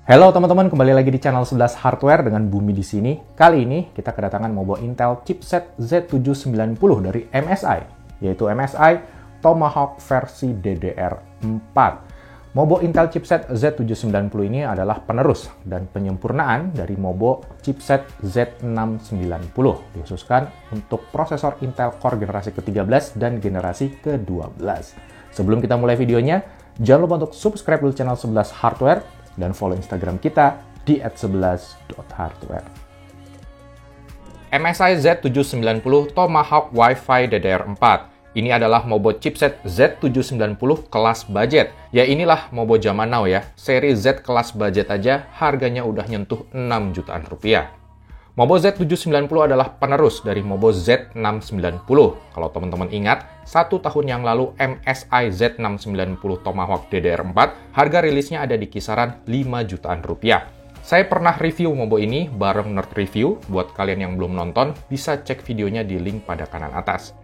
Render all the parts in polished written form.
Halo teman-teman, kembali lagi di channel 11 Hardware dengan Bumi di sini. Kali ini kita kedatangan mobo Intel chipset Z790 dari MSI, yaitu MSI Tomahawk versi DDR4. Mobo Intel chipset Z790 ini adalah penerus dan penyempurnaan dari mobo chipset Z690, dikhususkan untuk prosesor Intel Core generasi ke-13 dan generasi ke-12. Sebelum kita mulai videonya, jangan lupa untuk subscribe dulu channel 11 Hardware dan follow Instagram kita di @11.hardware. MSI Z790 Tomahawk Wi-Fi DDR4. Ini adalah mobo chipset Z790 kelas budget. Ya inilah mobo zaman now ya. Seri Z kelas budget aja harganya udah nyentuh 6 jutaan rupiah. Mobo Z790 adalah penerus dari mobo Z690. Kalau teman-teman ingat, 1 tahun yang lalu MSI Z690 Tomahawk DDR4 harga rilisnya ada di kisaran 5 jutaan rupiah. Saya pernah review mobo ini bareng Nerd Review. Buat kalian yang belum nonton, bisa cek videonya di link pada kanan atas.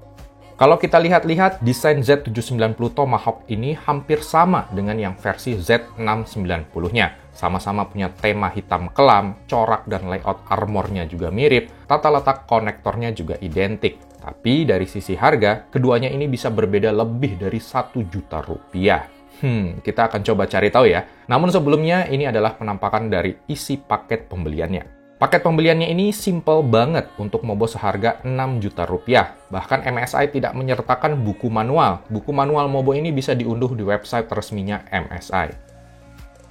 Kalau kita lihat-lihat, desain Z790 Tomahawk ini hampir sama dengan yang versi Z690-nya. Sama-sama punya tema hitam kelam, corak dan layout armornya juga mirip, tata letak konektornya juga identik. Tapi dari sisi harga, keduanya ini bisa berbeda lebih dari 1 juta rupiah. Kita akan coba cari tahu ya. Namun sebelumnya, ini adalah penampakan dari isi paket pembeliannya. Paket pembeliannya ini simple banget untuk mobo seharga 6 juta rupiah. Bahkan MSI tidak menyertakan buku manual. Buku manual mobo ini bisa diunduh di website resminya MSI.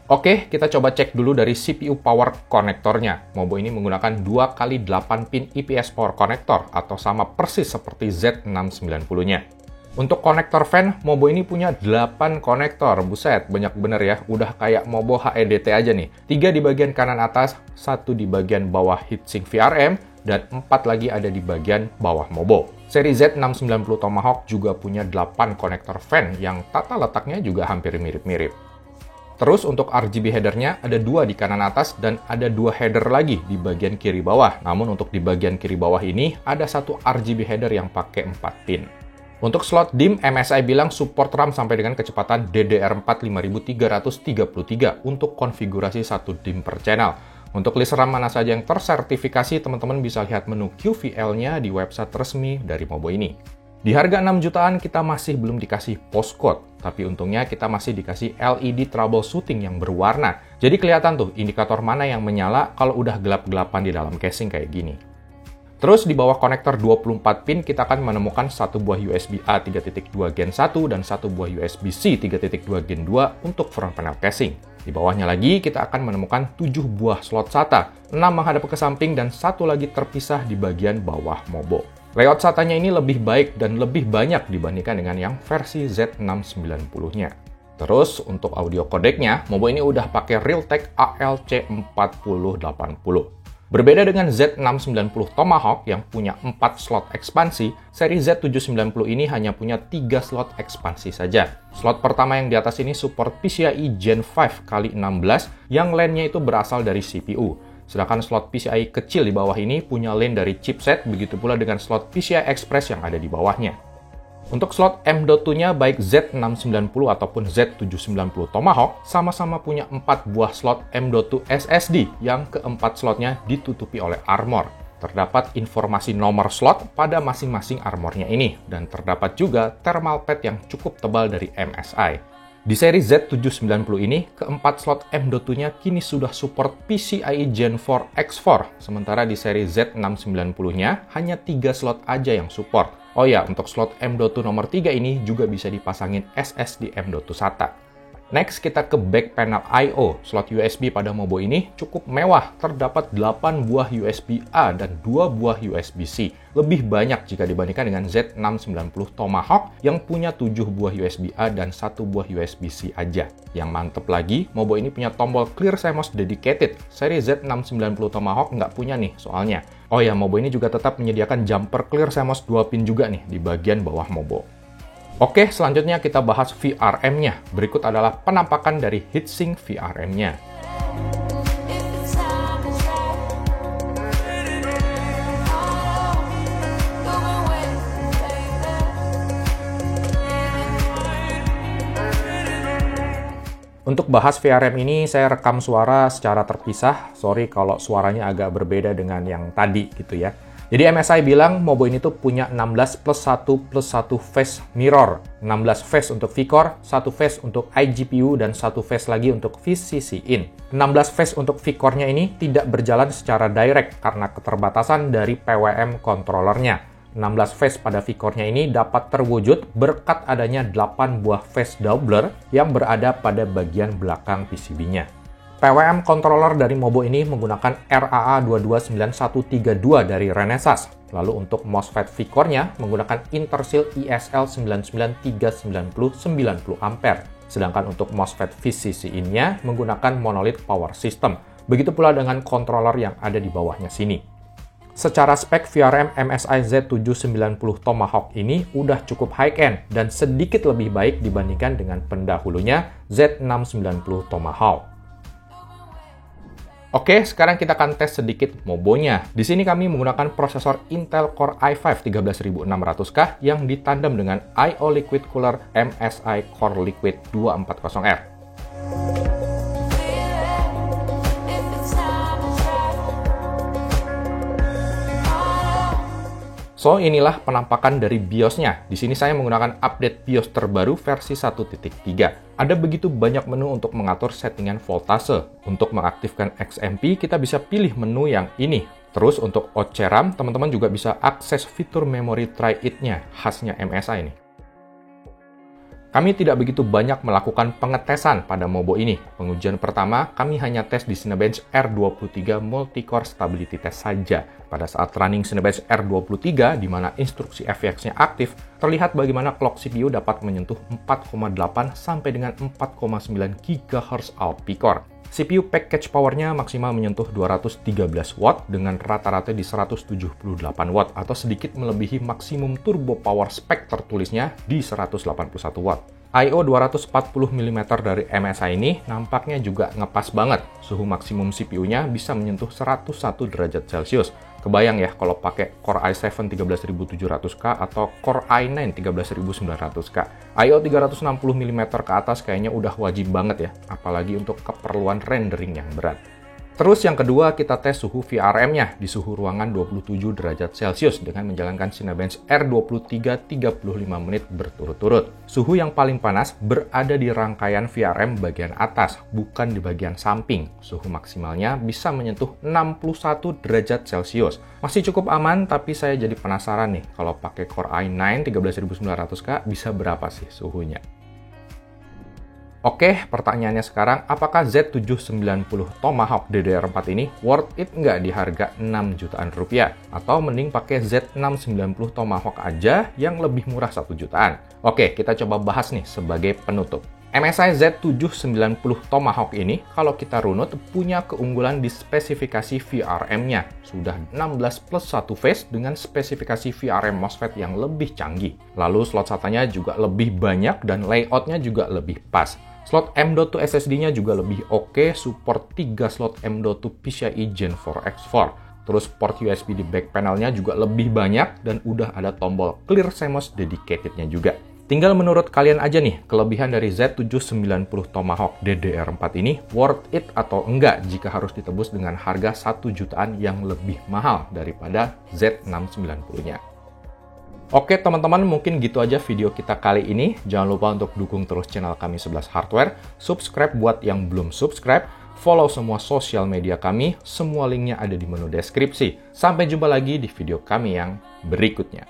Oke, kita coba cek dulu dari CPU power konektornya. Mobo ini menggunakan 2x8 pin IPS power connector atau sama persis seperti Z690-nya. Untuk konektor fan, mobo ini punya 8 konektor. Buset, banyak bener ya. Udah kayak mobo HEDT aja nih. 3 di bagian kanan atas, 1 di bagian bawah heatsink VRM, dan 4 lagi ada di bagian bawah mobo. Seri Z690 Tomahawk juga punya 8 konektor fan yang tata letaknya juga hampir mirip-mirip. Terus untuk RGB headernya ada 2 di kanan atas dan ada 2 header lagi di bagian kiri bawah. Namun untuk di bagian kiri bawah ini ada 1 RGB header yang pakai 4 pin. Untuk slot DIMM, MSI bilang support RAM sampai dengan kecepatan DDR4 5333 untuk konfigurasi 1 DIMM per channel. Untuk list RAM mana saja yang tersertifikasi, teman-teman bisa lihat menu QVL-nya di website resmi dari mobo ini. Di harga 6 jutaan kita masih belum dikasih postcode, tapi untungnya kita masih dikasih LED troubleshooting yang berwarna. Jadi kelihatan tuh indikator mana yang menyala kalau udah gelap-gelapan di dalam casing kayak gini. Terus di bawah konektor 24 pin kita akan menemukan satu buah USB-A 3.2 Gen 1 dan satu buah USB-C 3.2 Gen 2 untuk front panel casing. Di bawahnya lagi kita akan menemukan 7 buah slot SATA, 6 menghadap ke samping dan 1 lagi terpisah di bagian bawah mobo. Layout SATA-nya ini lebih baik dan lebih banyak dibandingkan dengan yang versi Z690-nya. Terus untuk audio codec-nya, mobo ini udah pakai Realtek ALC4080. Berbeda dengan Z690 Tomahawk yang punya 4 slot ekspansi, seri Z790 ini hanya punya 3 slot ekspansi saja. Slot pertama yang di atas ini support PCIe Gen 5x16 yang LAN-nya itu berasal dari CPU. Sedangkan slot PCIe kecil di bawah ini punya LAN dari chipset, begitu pula dengan slot PCI Express yang ada di bawahnya. Untuk slot M.2-nya baik Z690 ataupun Z790 Tomahawk sama-sama punya 4 buah slot M.2 SSD yang keempat slotnya ditutupi oleh armor. Terdapat informasi nomor slot pada masing-masing armornya ini dan terdapat juga thermal pad yang cukup tebal dari MSI. Di seri Z790 ini, keempat slot M.2-nya kini sudah support PCIe Gen 4 X4, sementara di seri Z690-nya hanya 3 slot aja yang support. Oh ya, untuk slot M.2 nomor 3 ini juga bisa dipasangin SSD M.2 SATA. Next, kita ke back panel I/O. Slot USB pada mobo ini cukup mewah, terdapat 8 buah USB-A dan 2 buah USB-C. Lebih banyak jika dibandingkan dengan Z690 Tomahawk yang punya 7 buah USB-A dan 1 buah USB-C aja. Yang mantep lagi, mobo ini punya tombol Clear CMOS dedicated. Seri Z690 Tomahawk nggak punya nih soalnya. Oh ya, mobo ini juga tetap menyediakan jumper Clear CMOS 2 pin juga nih di bagian bawah mobo. Oke, selanjutnya kita bahas VRM-nya. Berikut adalah penampakan dari heatsink VRM-nya. Untuk bahas VRM ini, saya rekam suara secara terpisah. Sorry kalau suaranya agak berbeda dengan yang tadi gitu ya. Jadi MSI bilang Mobo ini tuh punya 16 plus 1 plus 1 phase mirror. 16 phase untuk V-Core, 1 phase untuk iGPU, dan 1 phase lagi untuk VCC in. 16 phase untuk V-Core-nya ini tidak berjalan secara direct karena keterbatasan dari PWM controllernya. 16 phase pada V-Core-nya ini dapat terwujud berkat adanya 8 buah phase doubler yang berada pada bagian belakang PCB-nya. PWM controller dari Mobo ini menggunakan RAA229132 dari Renesas. Lalu untuk MOSFET V-Core-nya menggunakan Intersil ISL99390-90A. Sedangkan untuk MOSFET VCC in-nya menggunakan Monolith Power System. Begitu pula dengan controller yang ada di bawahnya sini. Secara spek VRM MSI Z790 Tomahawk ini udah cukup high-end dan sedikit lebih baik dibandingkan dengan pendahulunya Z690 Tomahawk. Oke, sekarang kita akan tes sedikit Mobonya. Di sini kami menggunakan prosesor Intel Core i5 13600K yang ditandem dengan I/O Liquid Cooler MSI Core Liquid 240R. So, inilah penampakan dari BIOS-nya. Di sini saya menggunakan update BIOS terbaru versi 1.3. Ada begitu banyak menu untuk mengatur settingan voltase. Untuk mengaktifkan XMP, kita bisa pilih menu yang ini. Terus untuk OC-RAM, teman-teman juga bisa akses fitur memori Tri-It-nya, khasnya MSI ini. Kami tidak begitu banyak melakukan pengetesan pada Mobo ini. Pengujian pertama, kami hanya tes di Cinebench R23 Multicore Stability Test saja. Pada saat running Cinebench R23, di mana instruksi FX-nya aktif, terlihat bagaimana clock CPU dapat menyentuh 4,8 sampai dengan 4,9 GHz out P-Core. CPU package power-nya maksimal menyentuh 213 watt dengan rata-rata di 178 watt atau sedikit melebihi maksimum turbo power spek tertulisnya di 181 watt. I/O 240 mm dari MSI ini nampaknya juga ngepas banget. Suhu maksimum CPU-nya bisa menyentuh 101 derajat Celcius. Kebayang ya kalau pakai Core i7 13700K atau Core i9 13900K. I/O 360 mm ke atas kayaknya udah wajib banget ya, apalagi untuk keperluan rendering yang berat. Terus yang kedua, kita tes suhu VRM-nya di suhu ruangan 27 derajat Celcius dengan menjalankan Cinebench R23 35 menit berturut-turut. Suhu yang paling panas berada di rangkaian VRM bagian atas, bukan di bagian samping. Suhu maksimalnya bisa menyentuh 61 derajat Celcius. Masih cukup aman, tapi saya jadi penasaran nih, kalau pakai Core i9 13900K bisa berapa sih suhunya? Oke, pertanyaannya sekarang, apakah Z790 Tomahawk DDR4 ini worth it nggak di harga 6 jutaan rupiah? Atau mending pakai Z690 Tomahawk aja yang lebih murah 1 jutaan? Oke, kita coba bahas nih sebagai penutup. MSI Z790 Tomahawk ini, kalau kita runut, punya keunggulan di spesifikasi VRM-nya. Sudah 16 plus 1 phase dengan spesifikasi VRM MOSFET yang lebih canggih. Lalu slot SATA-nya juga lebih banyak dan layout-nya juga lebih pas. Slot M.2 SSD-nya juga lebih oke, support 3 slot M.2 PCIe Gen 4 X4. Terus port USB di back panel-nya juga lebih banyak dan udah ada tombol Clear CMOS dedicated-nya juga. Tinggal menurut kalian aja nih, kelebihan dari Z790 Tomahawk DDR4 ini worth it atau enggak jika harus ditebus dengan harga 1 jutaan yang lebih mahal daripada Z690-nya. Oke teman-teman, mungkin gitu aja video kita kali ini. Jangan lupa untuk dukung terus channel kami 11 Hardware, subscribe buat yang belum subscribe, follow semua sosial media kami, semua linknya ada di menu deskripsi. Sampai jumpa lagi di video kami yang berikutnya.